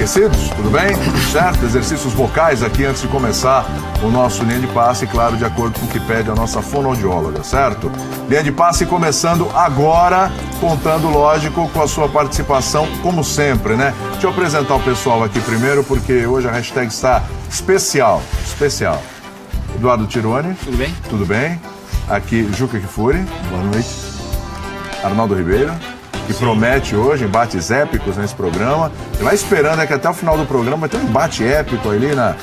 aquecidos? Tudo bem? Tudo certo? Exercícios vocais aqui antes de começar o nosso linha de passe, claro, de acordo com o que pede a nossa fonoaudióloga, certo? Linha de passe começando agora, contando, lógico, com a sua participação, como sempre, né? Deixa eu apresentar o pessoal aqui primeiro, porque hoje a hashtag está especial. Eduardo Tironi. Tudo bem? Tudo bem. Aqui, Juca Kfouri. Boa noite. Arnaldo Ribeiro, que promete hoje embates épicos nesse programa. E vai esperando que até o final do programa vai ter um embate épico ali na...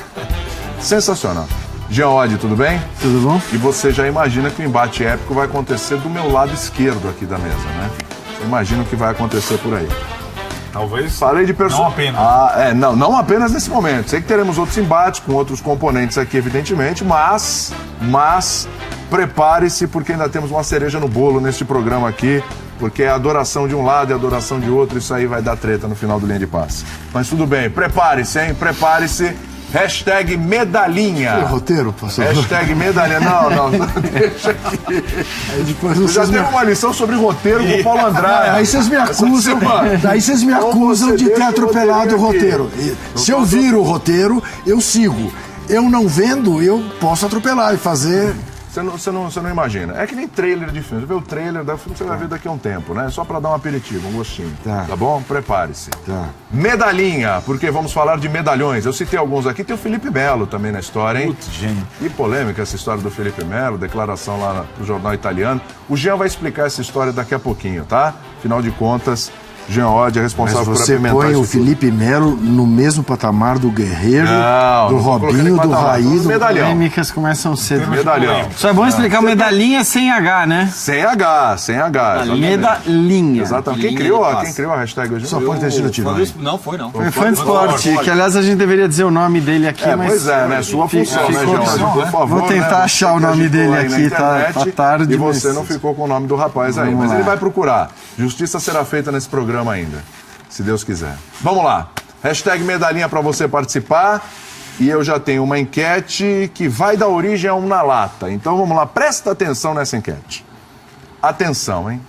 Sensacional. Jean Oddi, tudo bem? Tudo bom? E você já imagina que o embate épico vai acontecer do meu lado esquerdo aqui da mesa, né? Você imagina o que vai acontecer por aí. Talvez. Falei de Não apenas. Não apenas nesse momento. Sei que teremos outros embates com outros componentes aqui, evidentemente, mas prepare-se, porque ainda temos uma cereja no bolo neste programa aqui, porque é adoração de um lado e adoração de outro, isso aí vai dar treta no final do linha de passe. Mas tudo bem, prepare-se, hein? Prepare-se. Hashtag medalhinha. O roteiro, pastor? Hashtag medalhinha. Não, deixa aqui. Aí depois Eu já tenho uma lição sobre roteiro com o Paulo Andrade. Aí vocês me acusam de ter atropelado o roteiro. Se eu viro o roteiro, eu sigo. Eu não vendo, eu posso atropelar e fazer... Você não imagina. É que nem trailer de filme. Você vê o trailer da filme, você vai ver daqui a um tempo, né? Só pra dar um aperitivo, um gostinho. Tá bom? Prepare-se. Tá. Medalhinha, porque vamos falar de medalhões. Eu citei alguns aqui. Tem o Felipe Melo também na história, hein? Putz, gênio. Que polêmica essa história do Felipe Melo, declaração lá no jornal italiano. O Jean vai explicar essa história daqui a pouquinho, tá? Afinal de contas, Jean Oddi é responsável por apimentar você põe o Felipe Melo no mesmo patamar do Guerreiro, do Robinho, do Raí, do... Medalhão. Polêmicas começam cedo. Medalhão. Só é bom explicar medalhinha sem H, né? Sem H. Medalhinha. Exatamente. Quem criou a hashtag hoje? Só pode ter sido Tironi. Não foi. Foi fã de esporte, que aliás a gente deveria dizer o nome dele aqui, mas... Pois é, né? Sua função, né, Jean? Por favor, Vou tentar achar o nome dele aqui, tá tarde. E você não ficou com o nome do rapaz aí, mas ele vai procurar. Justiça será feita nesse programa ainda, se Deus quiser. Vamos lá. Hashtag medalhinha para você participar. E eu já tenho uma enquete que vai dar origem a um na lata. Então vamos lá, presta atenção nessa enquete. Atenção, hein?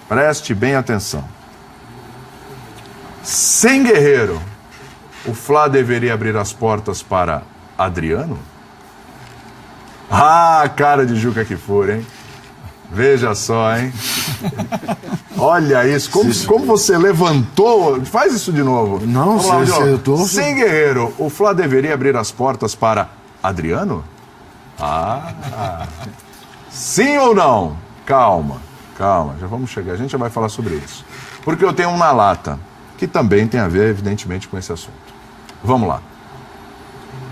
Preste bem atenção. Sem Guerreiro, o Fla deveria abrir as portas para Adriano? Cara de Juca Kfouri, hein? Veja só, hein? Olha isso, como você levantou. Faz isso de novo. Não, eu tô... Sem Guerreiro, o Fla deveria abrir as portas para Adriano? Sim ou não? Calma, já vamos chegar. A gente já vai falar sobre isso. Porque eu tenho um na lata, que também tem a ver, evidentemente, com esse assunto. Vamos lá.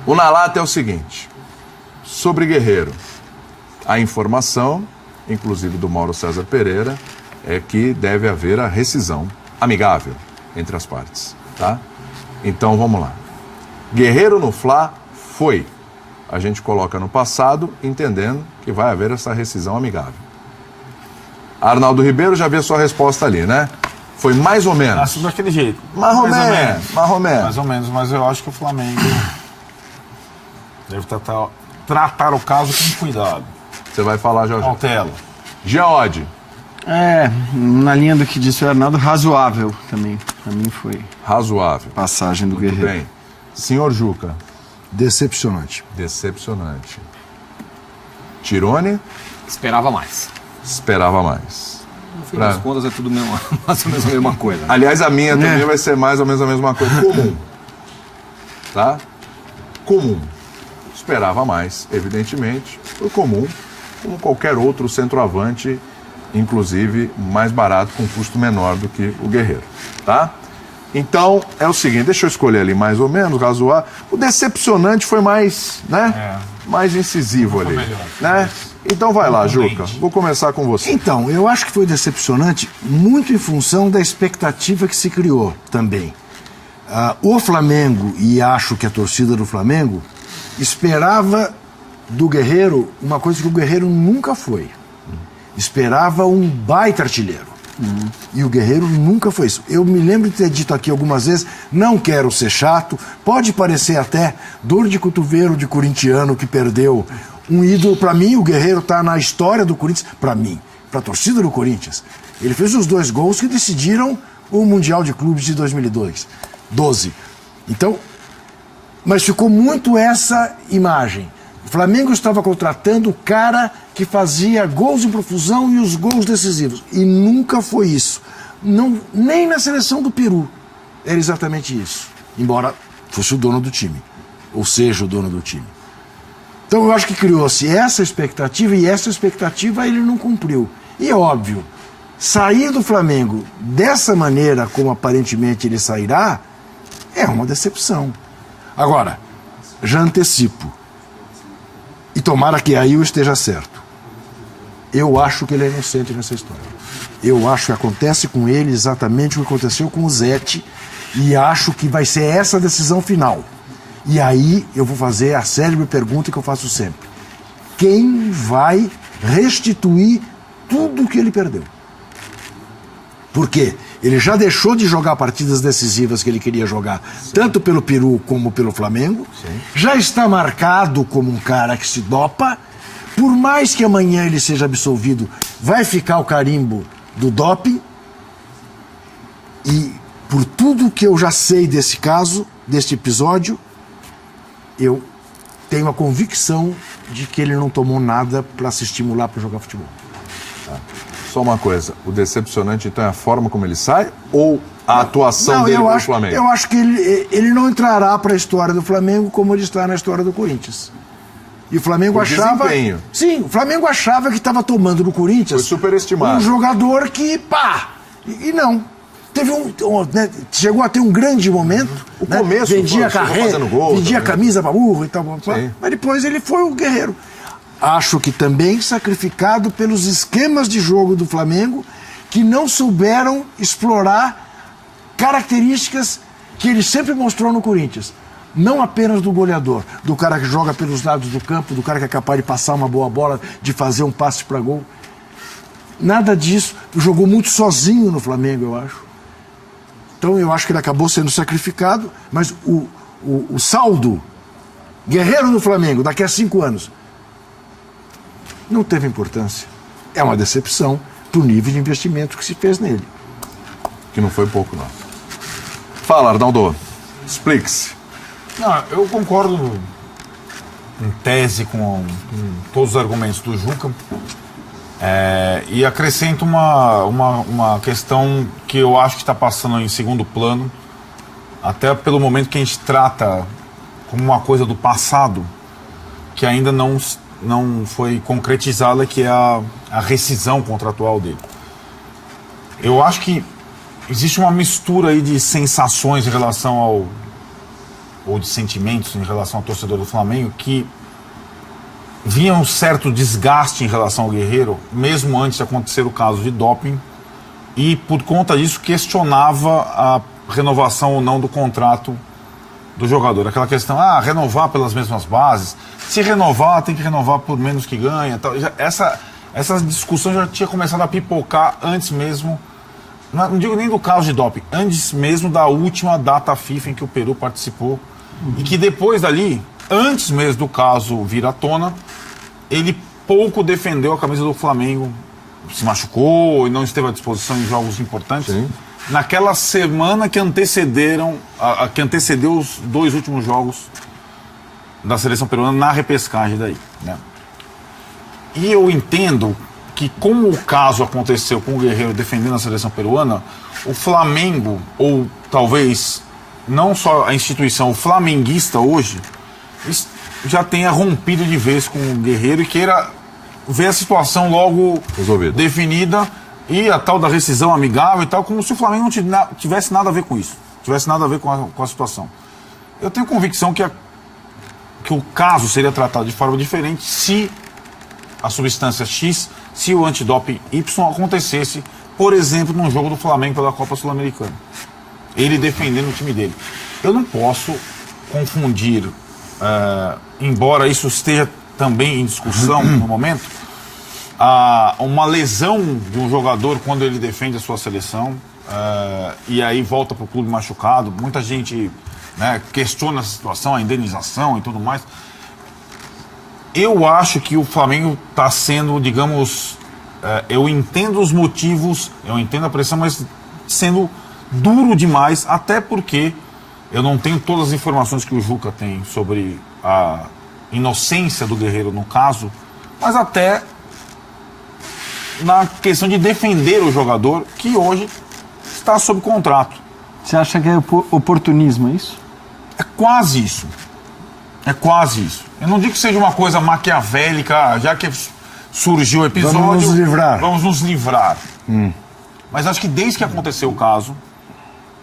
O na lata é o seguinte. Sobre Guerreiro, a informação, inclusive do Mauro César Pereira, é que deve haver a rescisão amigável entre as partes, tá? Então vamos lá. Guerreiro no Fla foi. A gente coloca no passado, entendendo que vai haver essa rescisão amigável. Arnaldo Ribeiro, já viu a sua resposta ali, né? Foi mais ou menos. Acho daquele jeito. Mais ou menos, mas eu acho que o Flamengo deve tratar o caso com cuidado. Você vai falar, Jorge. Cautela. Jean Oddi. Na linha do que disse o Arnaldo, razoável também. Pra mim foi Razoável. passagem do Muito Guerreiro. bem. Senhor Juca. Decepcionante. Tironi. Esperava mais. Esperava mais. No fim das contas é tudo mais ou menos a mesma coisa. Aliás, a minha também vai ser mais ou menos a mesma coisa. Comum. Tá? Comum. Esperava mais, evidentemente. Foi comum, como qualquer outro centroavante, inclusive mais barato, com custo menor do que o Guerreiro. Tá? Então, é o seguinte, deixa eu escolher ali mais ou menos, razoável. O decepcionante foi mais, né? Mais incisivo ali. Melhor. Né? Então vai lá, Juca. Vou começar com você. Então, eu acho que foi decepcionante muito em função da expectativa que se criou também. O Flamengo, e acho que a torcida do Flamengo, esperava do Guerreiro uma coisa que o Guerreiro nunca foi. Esperava um baita artilheiro. E o Guerreiro nunca foi isso. Eu me lembro de ter dito aqui algumas vezes, não quero ser chato, pode parecer até dor de cotovelo de corintiano que perdeu um ídolo. Para mim, o Guerreiro está na história do Corinthians, para mim, para a torcida do Corinthians. Ele fez os 2 gols que decidiram o Mundial de Clubes de 2012. Então, mas ficou muito essa imagem. O Flamengo estava contratando o cara que fazia gols em profusão e os gols decisivos. E nunca foi isso. Não, nem na seleção do Peru era exatamente isso. Embora fosse o dono do time. Ou seja, o dono do time. Então eu acho que criou-se essa expectativa e essa expectativa ele não cumpriu. E é óbvio, sair do Flamengo dessa maneira como aparentemente ele sairá é uma decepção. Agora, já antecipo. E tomara que aí eu esteja certo. Eu acho que ele é inocente nessa história. Eu acho que acontece com ele exatamente o que aconteceu com o Zete e acho que vai ser essa a decisão final. E aí eu vou fazer a célebre pergunta que eu faço sempre. Quem vai restituir tudo o que ele perdeu? Por quê? Ele já deixou de jogar partidas decisivas que ele queria jogar, tanto pelo Peru como pelo Flamengo. Sim. Já está marcado como um cara que se dopa. Por mais que amanhã ele seja absolvido, vai ficar o carimbo do doping. E por tudo que eu já sei desse caso, deste episódio, eu tenho a convicção de que ele não tomou nada para se estimular para jogar futebol. Tá. Só uma coisa, o decepcionante então é a forma como ele sai ou a atuação dele no Flamengo? Eu acho que ele não entrará para a história do Flamengo como ele está na história do Corinthians. E o Flamengo achava... desempenho. Sim, o Flamengo achava que estava tomando no Corinthians... Foi superestimado. Um jogador que, pá... E não. Teve né, chegou a ter um grande momento. O começo, vendia carreira, vendia também. Camisa para burro e tal. Mas depois ele foi o guerreiro. Acho que também sacrificado pelos esquemas de jogo do Flamengo que não souberam explorar características que ele sempre mostrou no Corinthians. Não apenas do goleador, do cara que joga pelos lados do campo, do cara que é capaz de passar uma boa bola, de fazer um passe para gol. Nada disso. Jogou muito sozinho no Flamengo, eu acho. Então eu acho que ele acabou sendo sacrificado, mas o saldo, guerreiro no Flamengo, daqui a 5 anos, não teve importância. É uma decepção pro nível de investimento que se fez nele. Que não foi pouco, não. Fala, Arnaldo. Explique-se. Não, eu concordo em tese com todos os argumentos do Juca. E acrescento uma questão que eu acho que está passando em segundo plano, até pelo momento que a gente trata como uma coisa do passado, que ainda não foi concretizada, que é a rescisão contratual dele. Eu acho que existe uma mistura aí de sensações em relação ou de sentimentos em relação ao torcedor do Flamengo, que via um certo desgaste em relação ao Guerreiro, mesmo antes de acontecer o caso de doping, e por conta disso questionava a renovação ou não do contrato do jogador. Aquela questão, renovar pelas mesmas bases, se renovar, tem que renovar por menos que ganha. Tal. Essa discussão já tinha começado a pipocar antes mesmo, não digo nem do caso de doping, antes mesmo da última data FIFA em que o Peru participou, e que depois dali, antes mesmo do caso vir à tona, ele pouco defendeu a camisa do Flamengo, se machucou e não esteve à disposição em jogos importantes. Sim. Naquela semana que antecedeu os 2 últimos jogos da seleção peruana na repescagem daí, né? E eu entendo que, como o caso aconteceu com o Guerreiro defendendo a seleção peruana, o Flamengo, ou talvez não só a instituição, o flamenguista hoje, já tenha rompido de vez com o Guerreiro e queira ver a situação logo definida e a tal da rescisão amigável e tal, como se o Flamengo não tivesse nada a ver com isso, tivesse nada a ver com a situação. Eu tenho convicção que o caso seria tratado de forma diferente se a substância X, se o antidoping Y acontecesse, por exemplo, num jogo do Flamengo pela Copa Sul-Americana. Ele defendendo o time dele. Eu não posso confundir, embora isso esteja também em discussão no momento, uma lesão de um jogador quando ele defende a sua seleção e aí volta para o clube machucado. Muita gente, né, questiona essa situação, a indenização e tudo mais. Eu acho que o Flamengo está sendo, digamos, eu entendo os motivos, eu entendo a pressão, mas sendo duro demais, até porque Eu não tenho todas as informações que o Juca tem sobre a inocência do Guerreiro no caso, mas até na questão de defender o jogador que hoje está sob contrato. Você acha que é oportunismo, é isso? É quase isso. É quase isso. Eu não digo que seja uma coisa maquiavélica, já que surgiu o episódio... Vamos nos livrar. Vamos nos livrar. Mas acho que desde que aconteceu o caso,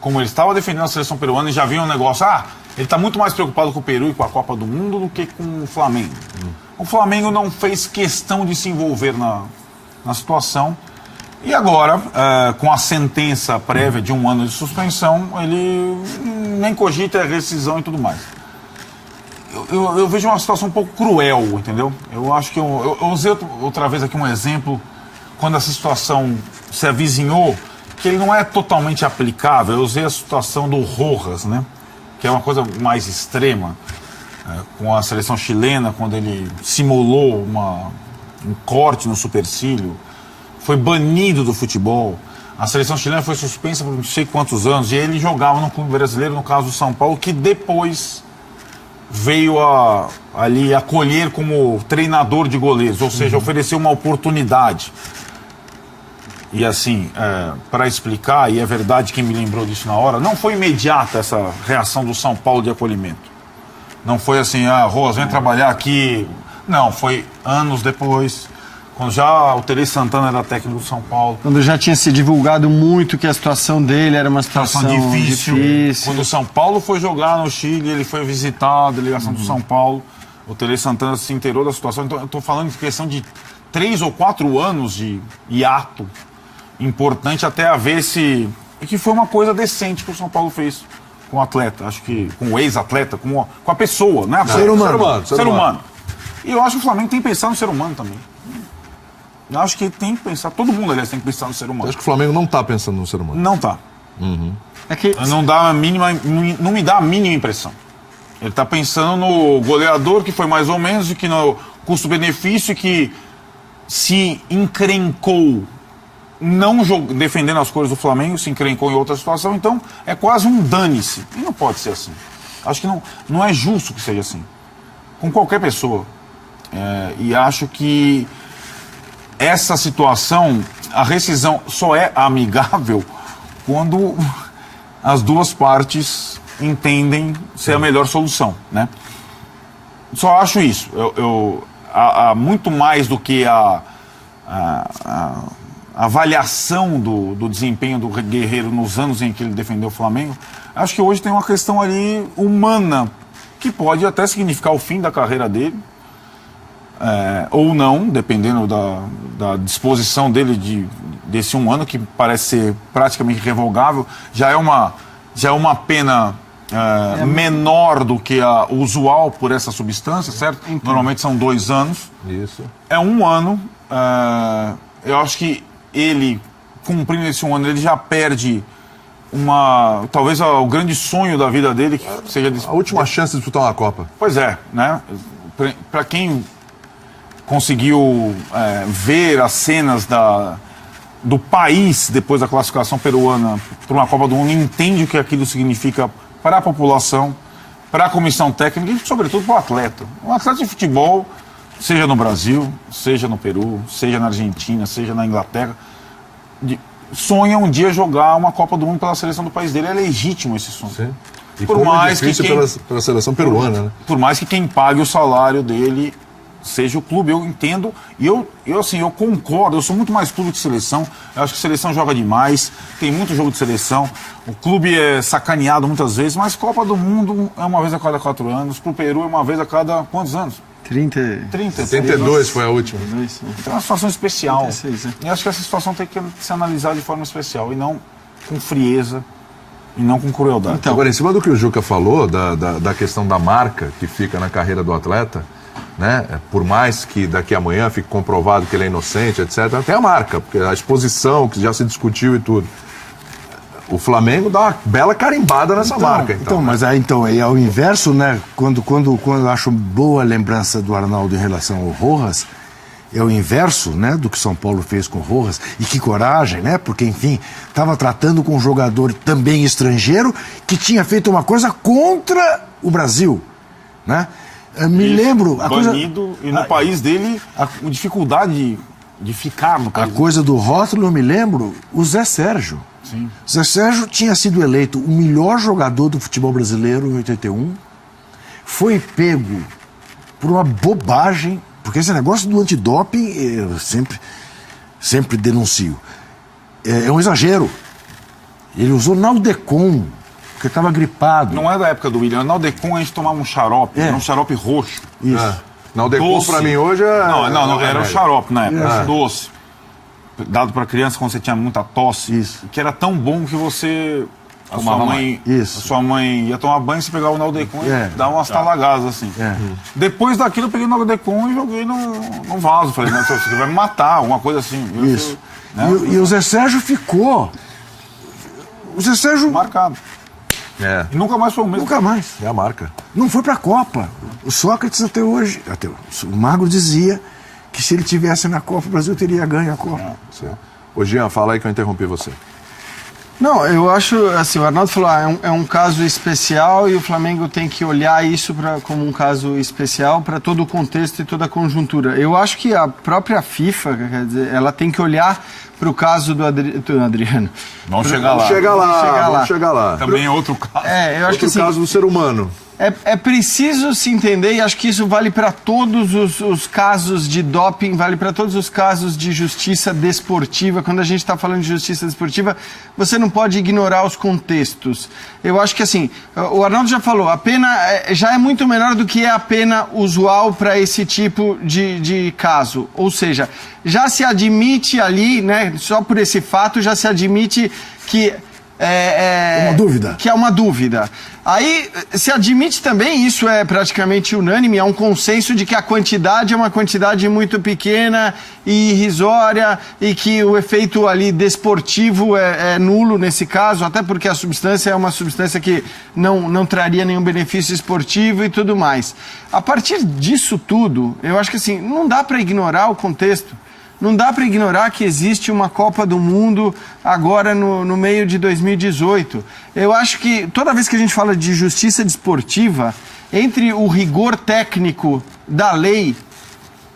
como ele estava defendendo a seleção peruana e já vinha um negócio, ele está muito mais preocupado com o Peru e com a Copa do Mundo do que com o Flamengo. O Flamengo não fez questão de se envolver na situação. E agora, com a sentença prévia de 1 ano de suspensão, ele nem cogita a rescisão e tudo mais. Eu vejo uma situação um pouco cruel, entendeu? Eu acho que eu usei outra vez aqui um exemplo, quando essa situação se avizinhou, que ele não é totalmente aplicável. Eu usei a situação do Rojas, né? Que é uma coisa mais extrema, com a seleção chilena, quando ele simulou um corte no supercílio, foi banido do futebol. A seleção chilena foi suspensa por não sei quantos anos, e ele jogava no clube brasileiro, no caso do São Paulo, que depois veio ali acolher como treinador de goleiros, ou seja, ofereceu uma oportunidade. E assim, para explicar, e é verdade quem me lembrou disso na hora, não foi imediata essa reação do São Paulo de acolhimento. Não foi assim, Rosa, vem trabalhar aqui. Não, foi anos depois, quando já o Tele Santana era técnico do São Paulo. Quando já tinha se divulgado muito que a situação dele era uma situação difícil. Quando o São Paulo foi jogar no Chile, ele foi visitar a delegação do São Paulo, o Tele Santana se inteirou da situação. Então eu estou falando de questão de 3 ou 4 anos de hiato importante até haver esse... E que foi uma coisa decente que o São Paulo fez com o atleta, acho que com o ex-atleta, com a pessoa, né? Ser humano. E eu acho que o Flamengo tem que pensar no ser humano também. Eu acho que tem que pensar, todo mundo, aliás, tem que pensar no ser humano. Eu acho que o Flamengo não está pensando no ser humano. Não tá. É que Não me dá a mínima impressão. Ele está pensando no goleador que foi mais ou menos, e que no custo-benefício, que se encrencou não defendendo as cores do Flamengo, se encrencou em outra situação, então é quase um dane-se. E não pode ser assim. Acho que não é justo que seja assim. Com qualquer pessoa. E acho que essa situação, a rescisão só é amigável quando as duas partes entendem ser a melhor solução, né? Só acho isso. Há muito mais do que a avaliação do desempenho do Guerreiro nos anos em que ele defendeu o Flamengo. Acho que hoje tem uma questão ali humana, que pode até significar o fim da carreira dele, ou não, dependendo da disposição dele desse 1 ano, que parece ser praticamente revogável. Já é uma pena menor do que a usual por essa substância, certo? Normalmente são 2 anos. Isso. É 1 ano. Eu acho que ele, cumprindo esse 1 ano, ele já perde talvez o grande sonho da vida dele, que seja... A última chance de disputar uma Copa. Pois é, né? Para quem conseguiu ver as cenas do país depois da classificação peruana para uma Copa do Mundo, entende o que aquilo significa para a população, para a comissão técnica e, sobretudo, para o atleta. Um atleta de futebol, seja no Brasil, seja no Peru, seja na Argentina, seja na Inglaterra, sonha um dia jogar uma Copa do Mundo pela seleção do país dele. É legítimo esse sonho. Sim. E Por como mais é difícil que pela seleção peruana, né? Por mais que quem pague o salário dele seja o clube, eu entendo, e eu concordo, eu sou muito mais clube que seleção. Eu acho que seleção joga demais, tem muito jogo de seleção, o clube é sacaneado muitas vezes, mas Copa do Mundo é uma vez a cada 4 anos, pro Peru é uma vez a cada quantos anos? 30. 72 foi a última. Então é uma situação especial. 36, E acho que essa situação tem que se analisar de forma especial, e não com frieza, e não com crueldade. Então, agora, em cima do que o Juca falou, da questão da marca que fica na carreira do atleta, né? Por mais que daqui a amanhã fique comprovado que ele é inocente, etc., tem a marca, porque a exposição que já se discutiu e tudo. O Flamengo dá uma bela carimbada nessa marca. Mas aí ao inverso, né? Quando eu acho boa a lembrança do Arnaldo em relação ao Rojas, é o inverso, né, do que São Paulo fez com o Rojas. E que coragem, né? Porque, enfim, estava tratando com um jogador também estrangeiro que tinha feito uma coisa contra o Brasil, né? Me lembro... Banido, e no país dele, a dificuldade de ficar no país. A coisa do rótulo, eu me lembro, o Zé Sérgio. Sim. Zé Sérgio tinha sido eleito o melhor jogador do futebol brasileiro em 81. Foi pego por uma bobagem, porque esse negócio do antidoping, eu sempre denuncio. É um exagero. Ele usou Naldecon, porque estava gripado. Não é da época do William. Naldecon a gente tomava um xarope, era um xarope roxo. Isso. Naldecon pra mim hoje é... Não, era o xarope na época, doce. Dado pra criança quando você tinha muita tosse. Isso. Que era tão bom que você... A sua mãe ia tomar banho, você pegava o Naldecon e dava umas talagadas assim. Depois daquilo eu peguei o Naldecon e joguei no vaso. Falei, não, você vai me matar, alguma coisa assim. Isso. E o Zé Sérgio ficou... O Zé Sérgio... Marcado. E nunca mais foi o mesmo. Nunca mais. É a marca. Não foi pra Copa. O Sócrates até hoje... o Magro dizia que se ele tivesse na Copa, o Brasil teria ganho a Copa. Ô Jean, fala aí que eu interrompi você. Não, eu acho, assim, o Arnaldo falou, é um caso especial e o Flamengo tem que olhar isso como um caso especial para todo o contexto e toda a conjuntura. Eu acho que a própria FIFA, quer dizer, ela tem que olhar para o caso do Adriano. Vamos chegar lá. Também é outro caso. Eu acho que assim, caso do ser humano. É preciso se entender, e acho que isso vale para todos os casos de doping, vale para todos os casos de justiça desportiva. Quando a gente está falando de justiça desportiva, você não pode ignorar os contextos. Eu acho que assim, o Arnaldo já falou, a pena já é muito menor do que é a pena usual para esse tipo de caso. Ou seja, já se admite ali, né, só por esse fato, já se admite que... uma dúvida. Que é uma dúvida. Aí se admite também, isso é praticamente unânime, é um consenso de que a quantidade é uma quantidade muito pequena e irrisória e que o efeito ali desportivo é nulo nesse caso, até porque a substância é uma substância que não traria nenhum benefício esportivo e tudo mais. A partir disso tudo, eu acho que assim, não dá para ignorar o contexto. Não dá para ignorar que existe uma Copa do Mundo agora no meio de 2018. Eu acho que toda vez que a gente fala de justiça desportiva, entre o rigor técnico da lei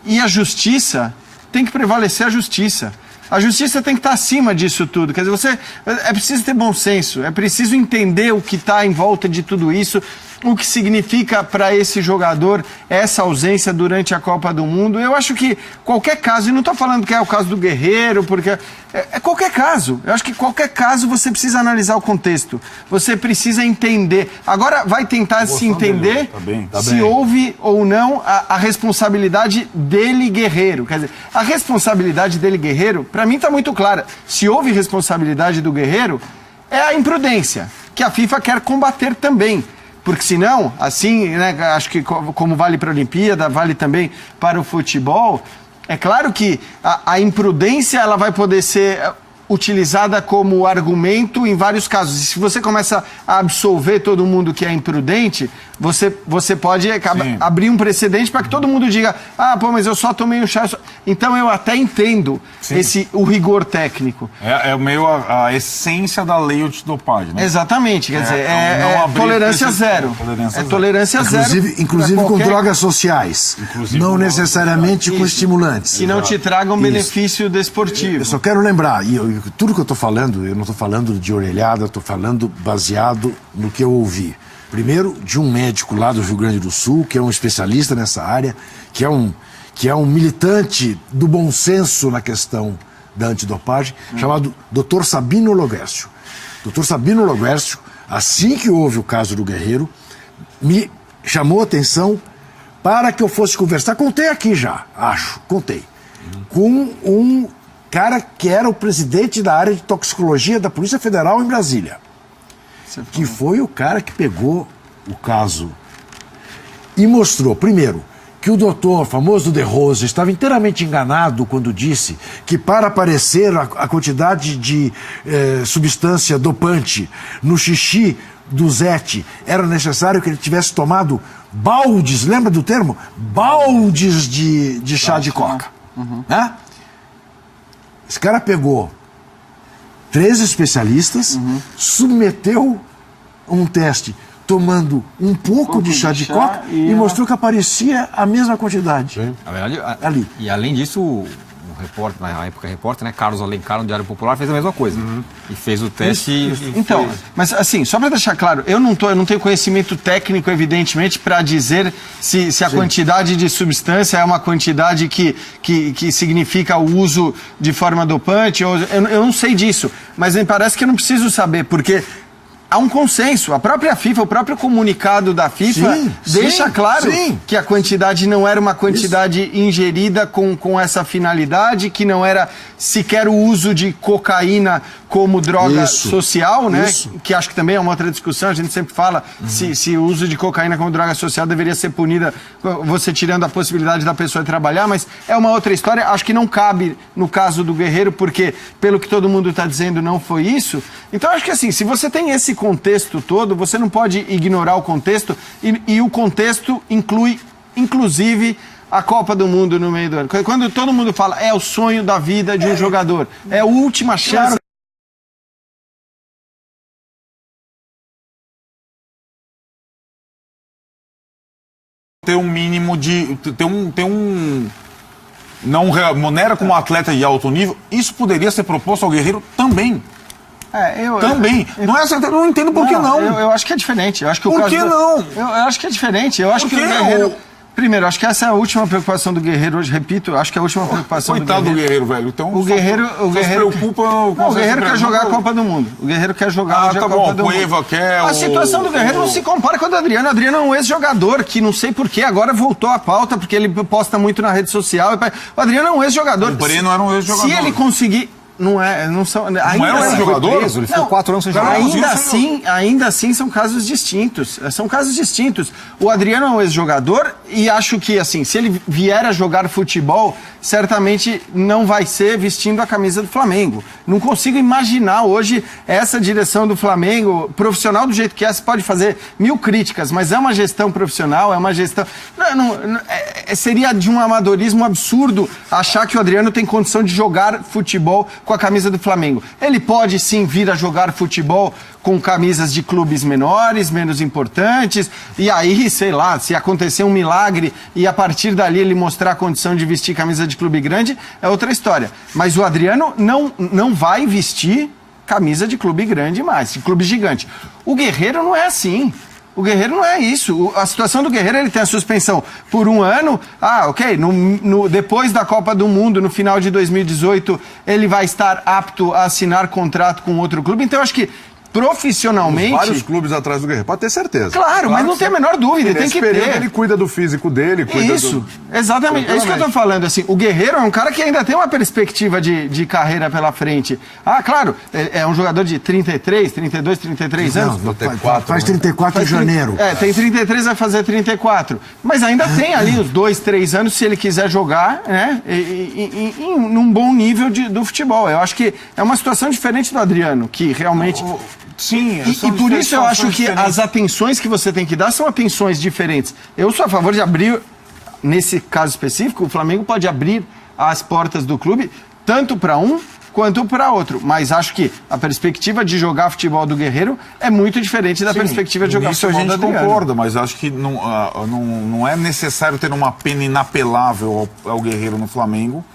e a justiça, tem que prevalecer a justiça. A justiça tem que estar acima disso tudo. Quer dizer, é preciso ter bom senso, é preciso entender o que está em volta de tudo isso, o que significa para esse jogador essa ausência durante a Copa do Mundo. Eu acho que qualquer caso, e não estou falando que é o caso do Guerreiro, porque é qualquer caso. Eu acho que qualquer caso você precisa analisar o contexto, você precisa entender. Agora vai tentar se entender se houve ou não a responsabilidade dele, Guerreiro. Quer dizer, a responsabilidade dele, Guerreiro, para mim está muito clara. Se houve responsabilidade do Guerreiro, é a imprudência, que a FIFA quer combater também. Porque senão, assim, né, acho que como vale para a Olimpíada, vale também para o futebol, é claro que a imprudência ela vai poder ser utilizada como argumento em vários casos. E se você começa a absolver todo mundo que é imprudente, você pode abrir um precedente para que todo mundo diga, mas eu só tomei um chá. Então eu até entendo o rigor técnico. É meio a essência da lei antidopagem, né? Exatamente, quer dizer, tolerância zero. É tolerância zero. Inclusive com drogas sociais, não necessariamente com estimulantes. Que não te tragam benefício desportivo. Eu só quero lembrar, tudo que eu estou falando, eu não estou falando de orelhada, estou falando baseado no que eu ouvi. Primeiro, de um médico lá do Rio Grande do Sul, que é um especialista nessa área, que é um militante do bom senso na questão da antidopagem, chamado Dr. Sabino Logércio. Dr. Sabino Logércio, assim que houve o caso do Guerreiro, me chamou a atenção para que eu fosse conversar, contei aqui já, contei, com um cara que era o presidente da área de toxicologia da Polícia Federal em Brasília, que foi o cara que pegou o caso e mostrou, primeiro, que o doutor famoso De Rosa estava inteiramente enganado quando disse que para aparecer a quantidade de substância dopante no xixi do Zete era necessário que ele tivesse tomado baldes, lembra do termo? Baldes de chá de coca. Né? Esse cara pegou 3 especialistas, submeteu um teste tomando um pouco de chá de coca e mostrou que aparecia a mesma quantidade. Na verdade, ali. E além disso, o repórter, na época repórter, né, Carlos Alencar, no Diário Popular, fez a mesma coisa. E fez o teste. Então, mas assim, só para deixar claro, eu não tenho conhecimento técnico, evidentemente, para dizer se a quantidade de substância é uma quantidade que significa o uso de forma dopante. Eu não sei disso, mas me parece que eu não preciso saber, porque há um consenso. A própria FIFA, o próprio comunicado da FIFA deixa claro que a quantidade não era uma quantidade ingerida com essa finalidade, que não era sequer o uso de cocaína como droga social, né? Que acho que também é uma outra discussão. A gente sempre fala se o uso de cocaína como droga social deveria ser punida, você tirando a possibilidade da pessoa trabalhar, mas é uma outra história. Acho que não cabe no caso do Guerreiro, porque pelo que todo mundo está dizendo não foi isso. Então acho que assim, se você tem esse contexto todo, você não pode ignorar o contexto e o contexto inclui, inclusive, a Copa do Mundo no meio do ano. Quando todo mundo fala, é o sonho da vida de um jogador, é a última chance. Ter um mínimo de... Não remunera como atleta de alto nível. Isso poderia ser proposto ao Guerreiro também. Também. Não é certo, eu não entendo por que não. Eu acho que é diferente. Eu acho que por que não? Eu acho que é diferente. Eu acho que o Guerreiro... Primeiro, acho que essa é a última preocupação do Guerreiro hoje, repito, acho que é a última preocupação Coitado do Guerreiro. Velho. Então, o Guerreiro se preocupa com o Guerreiro quer jogar a Copa do Mundo. O Guerreiro quer jogar a Copa do Mundo. A situação do Guerreiro não se compara com a do Adriano. O Adriano é um ex-jogador que não sei porquê, agora voltou à pauta, porque ele posta muito na rede social. O Adriano é um ex-jogador. O Breno era um ex-jogador. Se ele conseguir... Não são. Ainda não era um jogador? Ele ficou 4 anos sem jogar. Ainda assim são casos distintos. São casos distintos. O Adriano é um ex-jogador e acho que, assim, se ele vier a jogar futebol, certamente não vai ser vestindo a camisa do Flamengo. Não consigo imaginar hoje essa direção do Flamengo, profissional do jeito que é, você pode fazer 1000 críticas, mas é uma gestão profissional, é uma gestão... seria de um amadorismo absurdo achar que o Adriano tem condição de jogar futebol com a camisa do Flamengo. Ele pode sim vir a jogar futebol com camisas de clubes menores, menos importantes, e aí, sei lá, se acontecer um milagre e a partir dali ele mostrar a condição de vestir camisa de clube grande, é outra história. Mas o Adriano não vai vestir camisa de clube grande mais, de clube gigante. O Guerreiro não é assim. O Guerreiro não é isso. A situação do Guerreiro, ele tem a suspensão por 1 ano. Ok. Depois da Copa do Mundo, no final de 2018, ele vai estar apto a assinar contrato com outro clube. Então, eu acho que profissionalmente... Vários clubes atrás do Guerreiro, pode ter certeza. Claro, mas não tem a menor dúvida, tem que ter. Ele cuida do físico dele, cuida Isso, exatamente. É isso que eu tô falando, assim, o Guerreiro é um cara que ainda tem uma perspectiva de carreira pela frente. Claro, é um jogador de 33, 32, 33 anos. Faz 34 em janeiro. Tem 33, vai fazer 34. Mas ainda tem ali os 2, 3 anos, se ele quiser jogar, né, num bom nível do futebol. Eu acho que é uma situação diferente do Adriano, que realmente... Sim, e por isso eu acho que as atenções que você tem que dar são atenções diferentes. Eu sou a favor de abrir, nesse caso específico, o Flamengo pode abrir as portas do clube, tanto para um quanto para outro. Mas acho que a perspectiva de jogar futebol do Guerreiro é muito diferente da perspectiva de jogar futebol do Adriano. Isso a gente concorda, mas acho que não é necessário ter uma pena inapelável ao Guerreiro no Flamengo.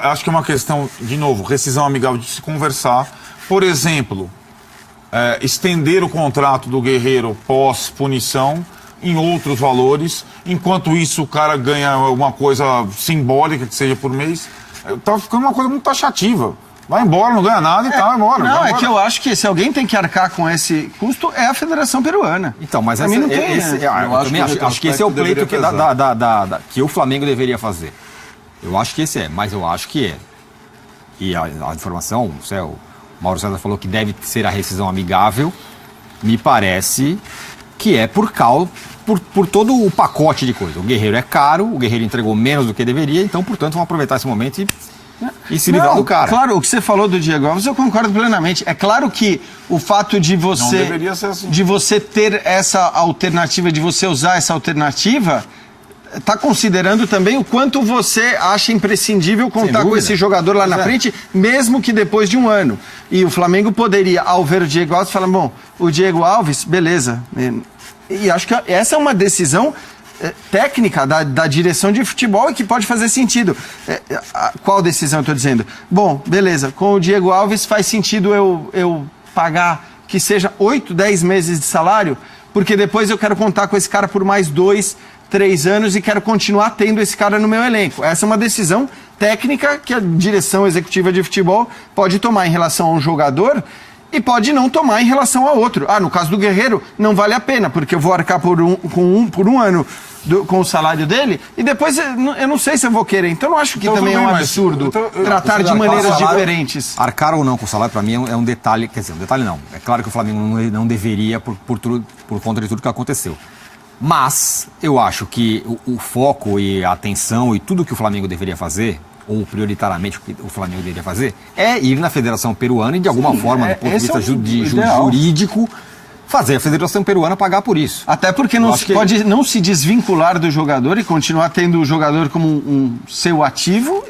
Acho que é uma questão, de novo, rescisão amigável de se conversar. Por exemplo... estender o contrato do Guerreiro pós-punição em outros valores, enquanto isso o cara ganha uma coisa simbólica, que seja por mês, tá ficando uma coisa muito taxativa. Vai embora, não ganha nada e vai embora. Não, é que eu acho que se alguém tem que arcar com esse custo, é a Federação Peruana. Então, mas eu acho que esse é o pleito que o Flamengo deveria fazer. Eu acho que esse é, mas eu acho que é. E a informação, o Mauro César falou que deve ser a rescisão amigável. Me parece que é por todo o pacote de coisas. O Guerreiro é caro, o Guerreiro entregou menos do que deveria, então, portanto, vamos aproveitar esse momento e se livrar do cara. Claro, o que você falou do Diego Alves, eu concordo plenamente. É claro que o fato de você, deveria ser assim. de você ter essa alternativa, de você usar essa alternativa... está considerando também o quanto você acha imprescindível contar com esse jogador lá na frente, mesmo que depois de um ano. E o Flamengo poderia, ao ver o Diego Alves, falar, bom, o Diego Alves, beleza. E acho que essa é uma decisão técnica da direção de futebol e que pode fazer sentido. Qual decisão eu estou dizendo? Bom, beleza, com o Diego Alves faz sentido eu pagar que seja 8, 10 meses de salário, porque depois eu quero contar com esse cara por mais 2, 3 anos e quero continuar tendo esse cara no meu elenco. Essa é uma decisão técnica que a direção executiva de futebol pode tomar em relação a um jogador e pode não tomar em relação a outro. No caso do Guerreiro, não vale a pena, porque eu vou arcar por um ano com o salário dele e depois eu não sei se eu vou querer. Então eu acho que então, também é um absurdo tratar de maneiras diferentes. Arcar ou não com o salário, para mim, é um detalhe. Quer dizer, um detalhe não. É claro que o Flamengo não deveria por conta de tudo que aconteceu. Mas eu acho que o foco e a atenção e tudo que o Flamengo deveria fazer, ou prioritariamente o que o Flamengo deveria fazer, é ir na Federação Peruana e de alguma forma, do ponto de vista jurídico, fazer a Federação Peruana pagar por isso. Até porque não se pode não se desvincular do jogador e continuar tendo o jogador como um seu ativo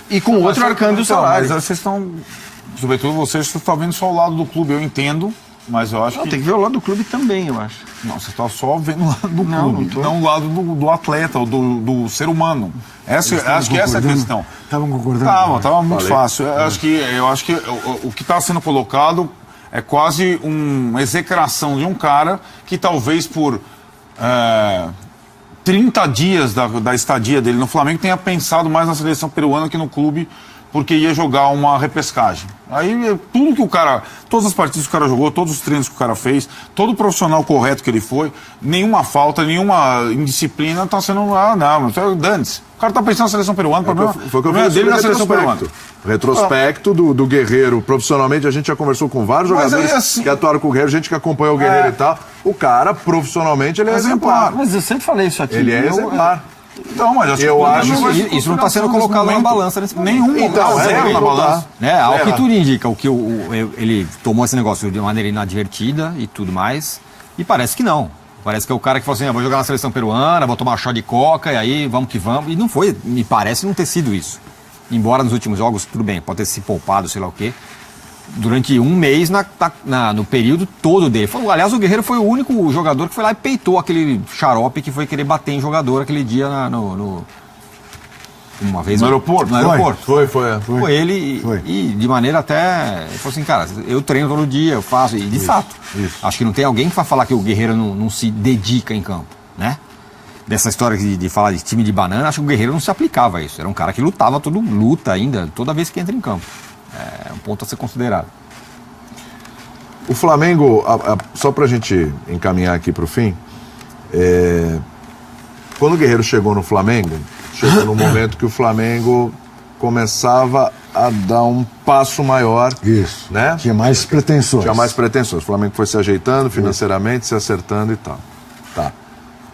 e com o outro arcando o salário. Mas vocês estão, sobretudo vocês estão vendo só o lado do clube, eu entendo. Mas eu acho que... Tem que ver o lado do clube também, eu acho. Não, você está só vendo o lado do clube, não o lado do atleta, ou do ser humano. Acho que essa é a questão. Estavam concordando? Estava muito fácil. Eu acho que o que está sendo colocado é quase uma execração de um cara que talvez por 30 dias da estadia dele no Flamengo tenha pensado mais na seleção peruana que no clube, porque ia jogar uma repescagem. Aí tudo que o cara, todas as partidas que o cara jogou, todos os treinos que o cara fez, todo o profissional correto que ele foi, nenhuma falta, nenhuma indisciplina está sendo, dane-se. O cara está pensando na seleção peruana, foi o que eu falei dele na seleção peruana. Retrospecto do Guerreiro, profissionalmente, a gente já conversou com vários jogadores que atuaram com o Guerreiro, gente que acompanhou o Guerreiro e tal. O cara, profissionalmente, ele é exemplar. Mas eu sempre falei isso aqui. Ele é exemplar. Então, mas eu acho que isso não está sendo colocado na balança nesse momento. Nenhum. Então, na balança. Ao que tudo indica, ele tomou esse negócio de maneira inadvertida e tudo mais, e parece que não. Parece que é o cara que falou assim, vou jogar na seleção peruana, vou tomar chá de coca, e aí vamos que vamos. E não foi, me parece não ter sido isso. Embora nos últimos jogos, tudo bem, pode ter se poupado, sei lá o quê. Durante um mês, no período todo dele. Aliás, o Guerreiro foi o único jogador que foi lá e peitou aquele xarope que foi querer bater em jogador aquele dia uma vez no aeroporto. No aeroporto. Foi ele e de maneira até... Ele falou assim, cara, eu treino todo dia, eu faço, e de fato. Acho que não tem alguém que vai falar que o Guerreiro não se dedica em campo, né? Dessa história de falar de time de banana, acho que o Guerreiro não se aplicava a isso. Era um cara que luta ainda, toda vez que entra em campo. É um ponto a ser considerado. O Flamengo, só pra gente encaminhar aqui pro fim, quando o Guerreiro chegou no Flamengo, chegou no momento que o Flamengo começava a dar um passo maior. Isso, né? Tinha mais pretensões. O Flamengo foi se ajeitando financeiramente, se acertando e tal. Tá.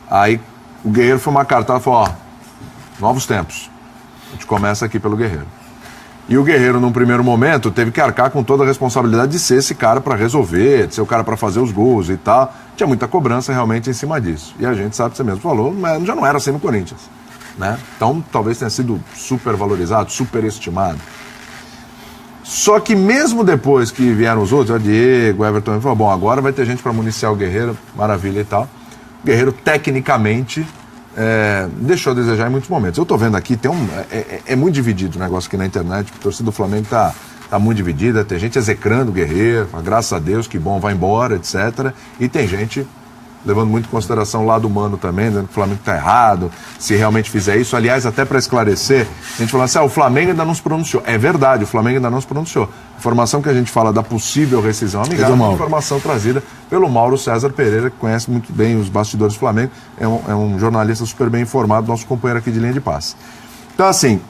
Aí o Guerreiro foi uma cartada e falou, novos tempos. A gente começa aqui pelo Guerreiro. E o Guerreiro, num primeiro momento, teve que arcar com toda a responsabilidade de ser esse cara para resolver, de ser o cara para fazer os gols e tal. Tinha muita cobrança realmente em cima disso. E a gente sabe, você mesmo falou, mas já não era assim no Corinthians, né? Então, talvez tenha sido super valorizado, superestimado. Só que mesmo depois que vieram os outros, o Diego, o Everton, falou, bom, agora vai ter gente para municiar o Guerreiro, maravilha e tal. O Guerreiro, tecnicamente... deixou a desejar em muitos momentos. Eu tô vendo aqui, é muito dividido o negócio aqui na internet, a torcida do Flamengo tá muito dividida, tem gente execrando o Guerreiro, graças a Deus, que bom, vai embora, etc. E tem gente levando muito em consideração o lado humano também, dizendo que o Flamengo tá errado, se realmente fizer isso. Aliás, até para esclarecer, a gente falou assim, o Flamengo ainda não se pronunciou. É verdade, o Flamengo ainda não se pronunciou. A informação que a gente fala da possível rescisão amigável é uma informação trazida pelo Mauro César Pereira, que conhece muito bem os bastidores do Flamengo, é um jornalista super bem informado, nosso companheiro aqui de linha de passe. Então, assim,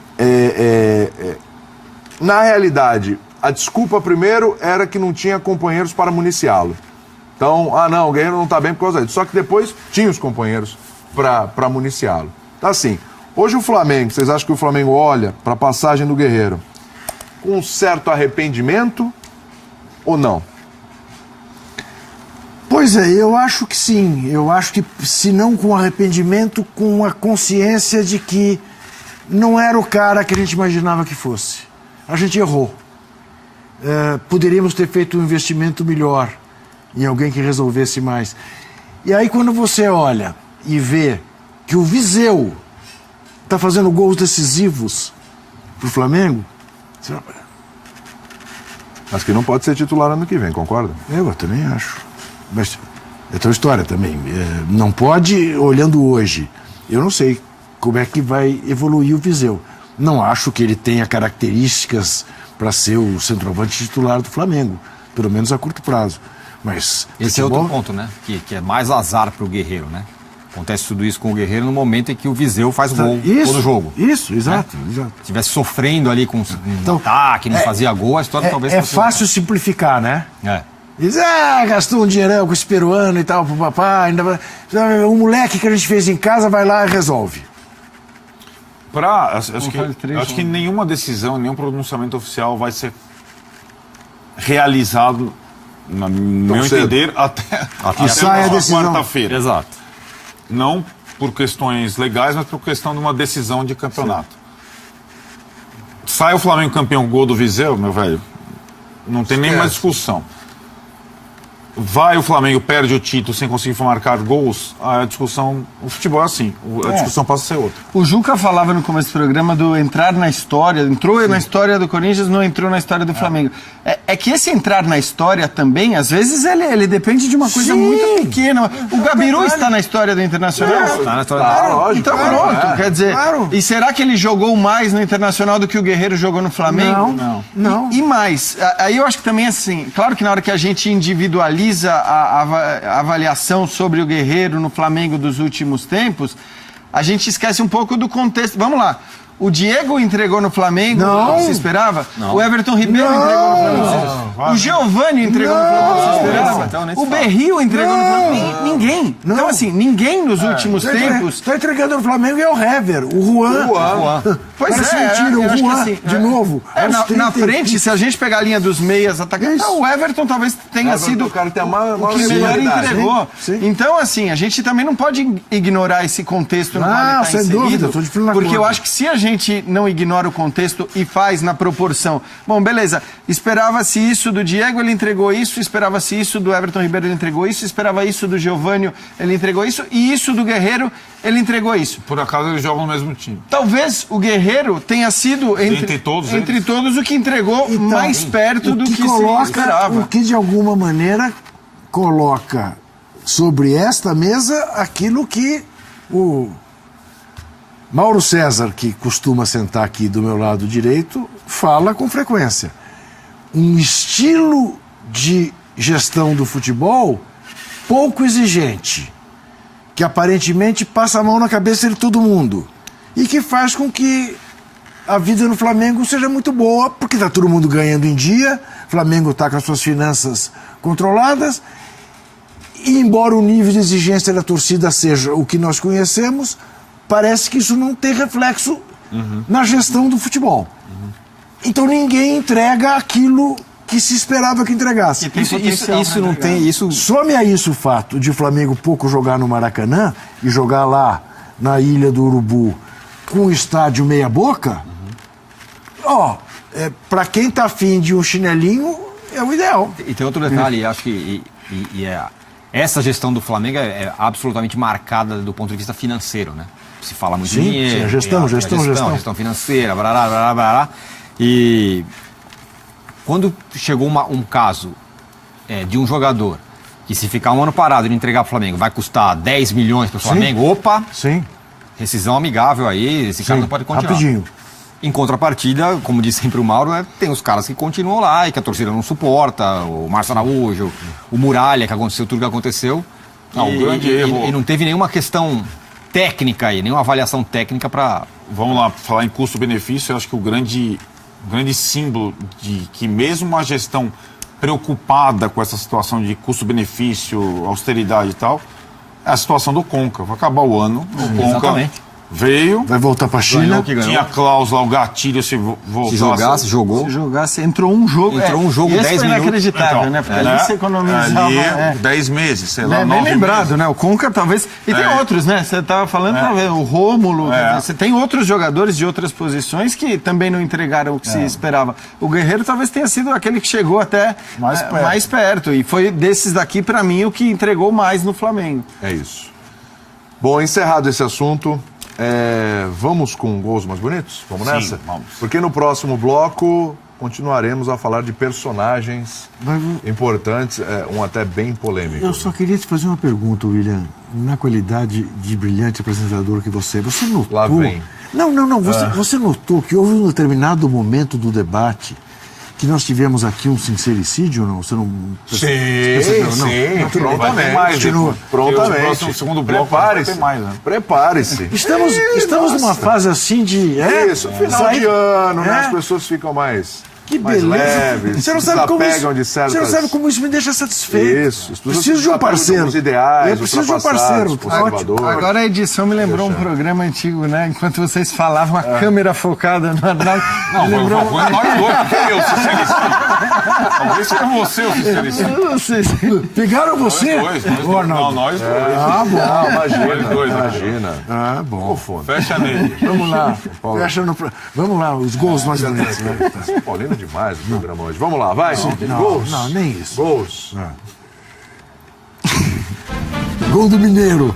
na realidade, a desculpa primeiro era que não tinha companheiros para municiá-lo. Então, não, o Guerreiro não está bem por causa disso. Só que depois tinha os companheiros para municiá-lo. Então, assim, hoje o Flamengo, vocês acham que o Flamengo olha para a passagem do Guerreiro com um certo arrependimento ou não? Pois é, eu acho que sim. Eu acho que, se não com arrependimento, com a consciência de que não era o cara que a gente imaginava que fosse. A gente errou. Poderíamos ter feito um investimento melhor em alguém que resolvesse mais. E aí, quando você olha e vê que o Viseu está fazendo gols decisivos pro Flamengo, você fala, Mas que não pode ser titular ano que vem, concorda? eu também acho. Mas é outra história também. Não pode, olhando hoje. Eu não sei como é que vai evoluir o Viseu. Não acho que ele tenha características para ser o centroavante titular do Flamengo, pelo menos a curto prazo. Mas esse é outro ponto, né? Que é mais azar para o Guerreiro, né? Acontece tudo isso com o Guerreiro no momento em que o Viseu faz gol todo jogo. Isso, exato. Exato. Se estivesse sofrendo ali com um ataque, não fazia gol, a história talvez fosse... É fácil simplificar, né? É. Diz, gastou um dinheirão com esse peruano e tal pro papai. O moleque que a gente fez em casa vai lá e resolve. Acho que nenhuma decisão, nenhum pronunciamento oficial vai ser realizado, no meu entender, até sai a decisão. Quarta-feira. Exato. Não por questões legais, mas por questão de uma decisão de campeonato. Sai o Flamengo campeão, gol do Viseu, meu velho, não tem nem mais discussão. Vai o Flamengo, perde o título sem conseguir marcar gols, a discussão, o futebol é assim, a discussão passa a ser outra. O Juca falava no começo do programa do entrar na história, entrou na história do Corinthians, não entrou na história do Flamengo. É que esse entrar na história também, às vezes, ele depende de uma coisa muito pequena. O Gabiru está na história do Internacional? Está na história do lógico. Então pronto, quer dizer, e será que ele jogou mais no Internacional do que o Guerreiro jogou no Flamengo? Não. E mais, aí eu acho que também assim, claro que na hora que a gente individualiza a avaliação sobre o Guerreiro no Flamengo dos últimos tempos, a gente esquece um pouco do contexto. Vamos lá. O Diego entregou no Flamengo, se esperava? Não. O Everton Ribeiro entregou no Flamengo. O Giovani entregou no Flamengo, se esperava? O Berril entregou no Flamengo. Ninguém. Não. Então, assim, ninguém nos últimos tempos... Está entregando no Flamengo é o Hever, o Juan. Pois mentira, o Juan, assim, de novo. Na frente, se a gente pegar a linha dos meias atacantes, o Everton talvez tenha sido o cara tem a o que melhor entregou. Sim. Então, assim, a gente também não pode ignorar esse contexto no qual ele está inserido. Dúvida, tô de plena porque acordo. eu acho que se a gente não ignora o contexto e faz na proporção. Bom, beleza, esperava-se isso do Diego, ele entregou isso, esperava-se isso do Everton Ribeiro, ele entregou isso, esperava isso do Giovani, ele entregou isso, e isso do Guerreiro, ele entregou isso. Por acaso eles jogam no mesmo time. Talvez o Guerreiro tenha sido, entre todos, o que entregou mais perto do que se esperava. O que, de alguma maneira, coloca sobre esta mesa aquilo que o Mauro César, que costuma sentar aqui do meu lado direito, fala com frequência. Um estilo de gestão do futebol pouco exigente, que aparentemente passa a mão na cabeça de todo mundo e que faz com que a vida no Flamengo seja muito boa, porque está todo mundo ganhando em dia, o Flamengo está com as suas finanças controladas, e embora o nível de exigência da torcida seja o que nós conhecemos, parece que isso não tem reflexo na gestão do futebol. Então ninguém entrega aquilo que se esperava que entregasse. Isso não tem... Some a isso o fato de o Flamengo pouco jogar no Maracanã e jogar lá na Ilha do Urubu com o estádio meia boca, para quem tá afim de um chinelinho, é o ideal. E tem outro detalhe, acho que essa gestão do Flamengo é absolutamente marcada do ponto de vista financeiro, né? Se fala muito em dinheiro. Sim, gestão financeira, blá, blá, blá, blá. E quando chegou um caso de um jogador que, se ficar um ano parado e não entregar para o Flamengo, vai custar 10 milhões para o Flamengo, rescisão amigável aí, esse cara não pode continuar. Rapidinho. Em contrapartida, como disse sempre o Mauro, tem os caras que continuam lá e que a torcida não suporta, o Márcio Araújo, o Muralha, que aconteceu tudo que aconteceu. Grande erro. E não teve nenhuma questão técnica aí, nenhuma avaliação técnica para... Vamos lá, falar em custo-benefício, eu acho que o grande símbolo de que mesmo uma gestão preocupada com essa situação de custo-benefício, austeridade e tal, é a situação do Conca. Vai acabar o ano, o Conca Veio, Vai voltar pra China. que ganhou. tinha a cláusula, o gatilho se voltasse. Se jogasse, jogou. Se jogasse, entrou um jogo. Entrou um jogo, e esse 10 foi minutos. inacreditável, Então, né? Porque ali você economizava. Ali, 10 meses, sei lá, Bem 9 lembrado, meses. né? O Conca talvez. E tem outros, né? Você estava falando, o Rômulo. É. quer dizer, Você tem outros jogadores de outras posições que também não entregaram o que se esperava. O Guerreiro talvez tenha sido aquele que chegou até mais perto. E foi desses daqui, para mim, o que entregou mais no Flamengo. É isso. Bom, encerrado esse assunto, vamos com gols mais bonitos? Vamos Sim, nessa? vamos. Porque no próximo bloco continuaremos a falar de personagens importantes, um até bem polêmico. Eu só queria te fazer uma pergunta, William. Na qualidade de brilhante apresentador que você notou... Lá vem. Não. Você notou que houve um determinado momento do debate que nós tivemos aqui um sincericídio ou não? Você não percebeu, não? Sim, Vai ter mais, prontamente. O próximo segundo bloco vai ter mais, né? Prepare-se. Estamos numa fase assim de... Isso, final de ano, né? As pessoas ficam mais... Que mais beleza. leves, Você não sabe como desapegam isso, de certas... você não sabe como isso me deixa satisfeito. Isso. As pessoas Preciso de um desapegam parceiro. alguns ideais, Eu preciso de um parceiro. ultrapassados, conservadores. Agora a edição me lembrou um programa antigo, né? Enquanto vocês falavam, a câmera focada no Arnaldo. Não, me lembrou... foi nós dois, porque eu, sincericídio. Talvez seja você o sincericídio. Eu não sei se- Pegaram você? Nós dois. Ô, Arnaldo. Não, nós dois. Ah, bom. Não, imagina, Nós dois, imagina. Ah, bom. Fecha nele. Vamos lá. Vamos lá, os gols mais bonitos. Né? São Paulino demais o programa hoje. Vamos lá, vai. Gols. Não, nem isso. Gols. Gol do Mineiro.